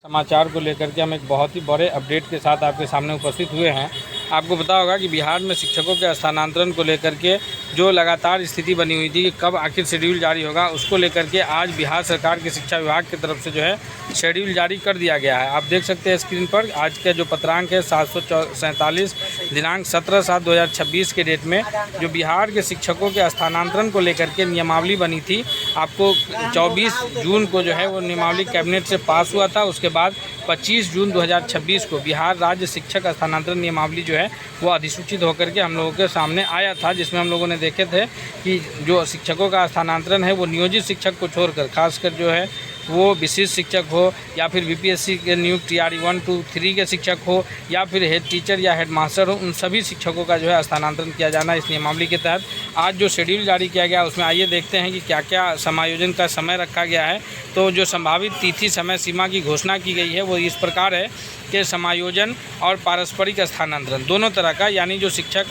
समाचार को लेकर के हम एक बहुत ही बड़े अपडेट के साथ आपके सामने उपस्थित हुए हैं। आपको पता होगा कि बिहार में शिक्षकों के स्थानांतरण को लेकर के जो लगातार स्थिति बनी हुई थी कि कब आखिर शेड्यूल जारी होगा, उसको लेकर के आज बिहार सरकार के शिक्षा विभाग की तरफ से जो है शेड्यूल जारी कर दिया गया है। आप देख सकते हैं स्क्रीन पर आज का जो पत्रांक है 747 दिनांक 17/7/2026 के डेट में जो बिहार के शिक्षकों के स्थानांतरण को लेकर के नियमावली बनी थी। आपको 24 जून को जो है वो नियमावली कैबिनेट से पास हुआ था। उसके बाद 25 जून 2026 को बिहार राज्य शिक्षक स्थानांतरण नियमावली जो है वो अधिसूचित होकर के हम लोगों के सामने आया था, जिसमें हम लोगों ने देखे थे कि जो शिक्षकों का स्थानांतरण है वो नियोजित शिक्षक को छोड़कर खासकर जो है वो विशिष्ट शिक्षक हो या फिर बीपीएससी के नियुक्त TRE 1, 2, 3 के शिक्षक हो या फिर हेड टीचर या हेड मास्टर हो, उन सभी शिक्षकों का जो है स्थानांतरण किया जाना इस नियमावली के तहत आज जो शेड्यूल जारी किया गया उसमें आइए देखते हैं कि क्या क्या समायोजन का समय रखा गया है। तो जो संभावित तिथि समय सीमा की घोषणा की गई है वो इस प्रकार है कि समायोजन और पारस्परिक स्थानांतरण दोनों तरह का, यानी जो शिक्षक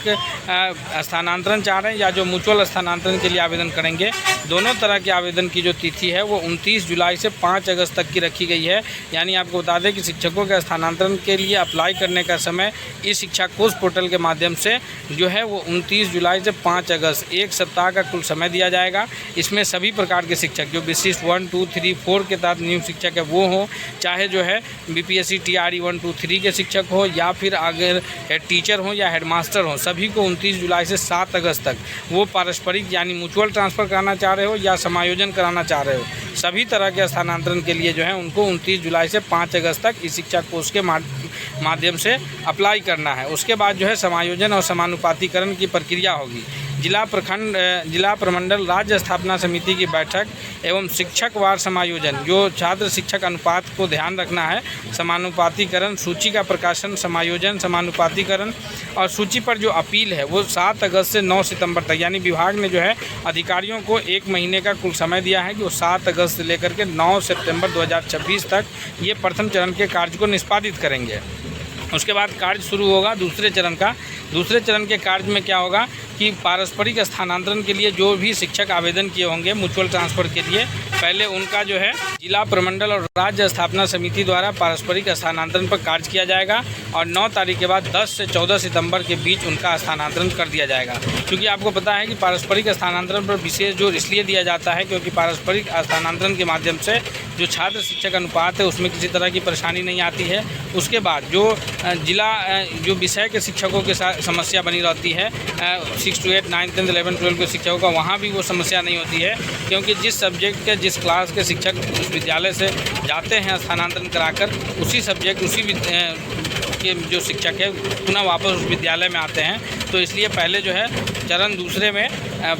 स्थानांतरण चाह रहे हैं या जो म्यूचुअल स्थानांतरण के लिए आवेदन करेंगे, दोनों तरह के आवेदन की जो तिथि है वो 29 जुलाई से 5 अगस्त तक की रखी गई है। यानी आपको बता दें कि शिक्षकों के स्थानांतरण के लिए अप्लाई करने का समय इस शिक्षा कोष पोर्टल के माध्यम से जो है वो 29 जुलाई से 5 अगस्त 1 सप्ताह का कुल समय दिया जाएगा। इसमें सभी प्रकार के शिक्षक जो विशिष्ट 1, 2, 3, 4 के तहत नियुक्त शिक्षक है वो हों, चाहे जो है BPSC TRE 1, 2, 3 के शिक्षक हो या फिर अगर हेड टीचर हो या हेड मास्टर हो, सभी को 29 जुलाई से 7 अगस्त तक वो पारस्परिक यानी म्यूचुअल ट्रांसफ़र कराना चाह रहे हो या समायोजन कराना चाह रहे हो, सभी तरह के स्थानांतरण के लिए जो है उनको 29 जुलाई से 5 अगस्त तक इस शिक्षा कोष के माध्यम से अप्लाई करना है। उसके बाद जो है समायोजन और समानुपातीकरण की प्रक्रिया होगी। जिला प्रमंडल राज्य स्थापना समिति की बैठक एवं शिक्षकवार समायोजन, जो छात्र शिक्षक अनुपात को ध्यान रखना है, समानुपातीकरण, सूची का प्रकाशन, समायोजन, समानुपातीकरण और सूची पर जो अपील है वो 7 अगस्त से 9 सितंबर तक, यानी विभाग ने जो है अधिकारियों को 1 महीने का कुल समय दिया है कि वो 7 अगस्त से लेकर के 9 सितंबर 2026 तक ये प्रथम चरण के कार्य को निष्पादित करेंगे। उसके बाद कार्य शुरू होगा दूसरे चरण का। दूसरे चरण के कार्य में क्या होगा कि पारस्परिक स्थानांतरण के लिए जो भी शिक्षक आवेदन किए होंगे म्यूचुअल ट्रांसफ़र के लिए, पहले उनका जो है जिला प्रमंडल और राज्य स्थापना समिति द्वारा पारस्परिक स्थानांतरण पर कार्य किया जाएगा और 9 तारीख के बाद 10 से 14 सितंबर के बीच उनका स्थानांतरण कर दिया जाएगा। क्योंकि आपको पता है कि पारस्परिक स्थानांतरण पर विशेष जोर इसलिए दिया जाता है क्योंकि पारस्परिक स्थानांतरण के माध्यम से जो छात्र शिक्षक अनुपात है उसमें किसी तरह की परेशानी नहीं आती है। उसके बाद जो जो विषय के शिक्षकों के साथ समस्या बनी रहती है 6 to 8, 9, 10, 11, 12 के शिक्षकों का, वहाँ भी वो समस्या नहीं होती है क्योंकि जिस सब्जेक्ट के जिस क्लास के शिक्षक उस विद्यालय से जाते हैं स्थानांतरण कराकर, उसी सब्जेक्ट के जो शिक्षक है पुनः वापस उस विद्यालय में आते हैं। तो इसलिए पहले जो है चरण दूसरे में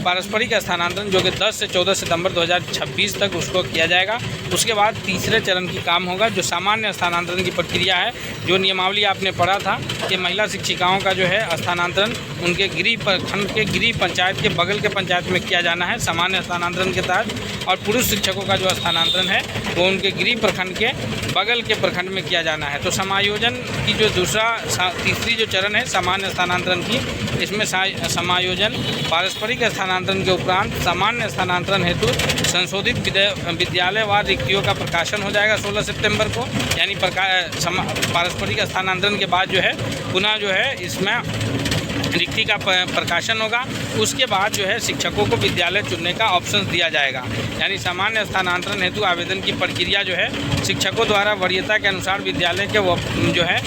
पारस्परिक स्थानांतरण जो कि 10 से 14 सितंबर 2026 तक उसको किया जाएगा। उसके बाद तीसरे चरण की काम होगा जो सामान्य स्थानांतरण की प्रक्रिया है। जो नियमावली आपने पढ़ा था कि महिला शिक्षिकाओं का जो है स्थानांतरण उनके गृह प्रखंड के गृह पंचायत के बगल के पंचायत में किया जाना है सामान्य स्थानांतरण के तहत, और पुरुष शिक्षकों का जो स्थानांतरण है वो उनके गृह प्रखंड के बगल के प्रखंड में किया जाना है। तो समायोजन की जो तीसरी जो चरण है सामान्य स्थानांतरण की, इसमें समायोजन पारस्परिक स्थानांतरण के उपरांत सामान्य स्थानांतरण हेतु संशोधित विद्यालयवार रिक्तियों का प्रकाशन हो जाएगा 16 सितंबर को। यानी पारस्परिक स्थानांतरण के बाद जो है पुनः जो है इसमें रिक्ति का प्रकाशन होगा। उसके बाद जो है शिक्षकों को विद्यालय चुनने का ऑप्शन दिया जाएगा। यानी सामान्य स्थानांतरण हेतु आवेदन की प्रक्रिया जो है शिक्षकों द्वारा वरीयता के अनुसार विद्यालय के जो है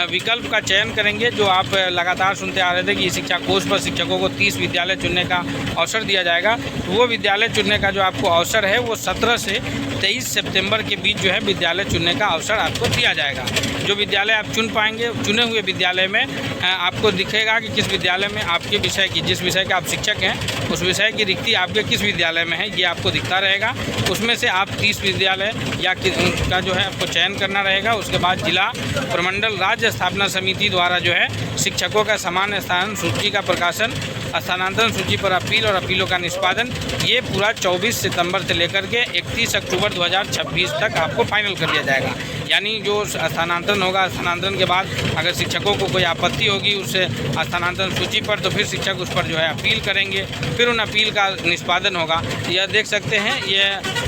विकल्प का चयन करेंगे। जो आप लगातार सुनते आ रहे थे कि शिक्षा कोष पर शिक्षकों को 30 विद्यालय चुनने का अवसर दिया जाएगा, तो वो विद्यालय चुनने का जो आपको अवसर है वो 17 से 23 सितंबर के बीच जो है विद्यालय चुनने का अवसर आपको दिया जाएगा। जो विद्यालय आप चुन पाएंगे, चुने हुए विद्यालय में आपको दिखेगा कि किस विद्यालय में आपके विषय की, जिस विषय के आप शिक्षक हैं उस विषय की रिक्ति आपके किस विद्यालय में है, ये आपको दिखता रहेगा। उसमें से आप 30 विद्यालय या का जो है आपको चयन करना रहेगा। उसके बाद जिला प्रमंडल राज्य स्थापना समिति द्वारा जो है शिक्षकों का सामान्य स्थान सूची का प्रकाशन, स्थानांतरण सूची पर अपील और अपीलों का निष्पादन, ये पूरा 24 सितंबर से लेकर के 31 अक्टूबर 2026 तक आपको फाइनल कर दिया जाएगा। यानी जो स्थानांतरण होगा, स्थानांतरण के बाद अगर शिक्षकों को कोई आपत्ति होगी उस स्थानांतरण सूची पर, तो फिर शिक्षक उस पर जो है अपील करेंगे, फिर उन अपील का निष्पादन होगा। यह देख सकते हैं, ये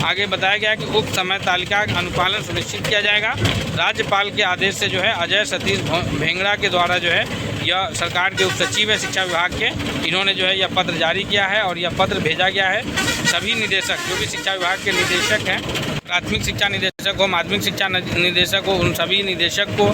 आगे बताया गया है कि उक्त समय तालिका का अनुपालन सुनिश्चित किया जाएगा। राज्यपाल के आदेश से जो है अजय सतीश भेंगड़ा के द्वारा जो है यह सरकार के उप सचिव है शिक्षा विभाग के, इन्होंने जो है यह पत्र जारी किया है और यह पत्र भेजा गया है सभी निदेशक, जो भी शिक्षा विभाग के निदेशक हैं, प्राथमिक शिक्षा निदेशक हो, माध्यमिक शिक्षा निदेशक हो, उन सभी निदेशक को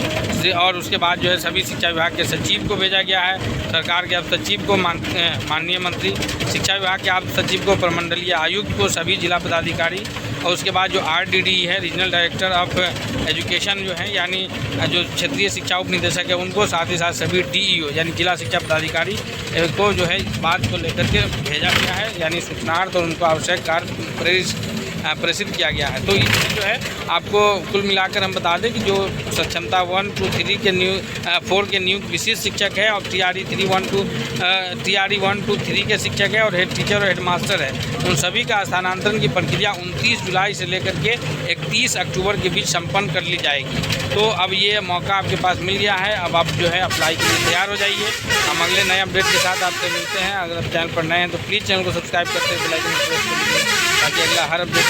और उसके बाद जो है सभी शिक्षा विभाग के सचिव को भेजा गया है। सरकार के आप सचिव को, माननीय मंत्री शिक्षा विभाग के आप सचिव को, प्रमंडलीय आयुक्त को, सभी जिला पदाधिकारी और उसके बाद जो RDD है, रीजनल डायरेक्टर ऑफ एजुकेशन जो है, यानी जो क्षेत्रीय शिक्षा उप निदेशक है उनको, साथ ही साथ सभी DEO यानी जिला शिक्षा पदाधिकारी को जो है इस बात को लेकर के भेजा गया है, यानी सूचनार्थ और उनको आवश्यक कार्य प्रेषित किया गया है। तो इसमें जो है आपको कुल मिलाकर हम बता दें कि जो सक्षमता 1 to 3 के 4 के नियुक्त विशेष शिक्षक है और TRE 1 to 3 के शिक्षक है और हेड टीचर और हेड मास्टर है, उन सभी का स्थानांतरण की प्रक्रिया 29 जुलाई से लेकर के 31 अक्टूबर के बीच संपन्न कर ली जाएगी। तो अब ये मौका आपके पास मिल गया है, अब आप जो है अप्लाई के लिए तैयार हो जाइए। हम अगले नए अपडेट के साथ आपसे मिलते हैं। अगर आप चैनल पर नए हैं तो प्लीज़ चैनल को सब्सक्राइब करते बेल आइकन प्रेस कर लीजिए ताकि अगला हर अपडेट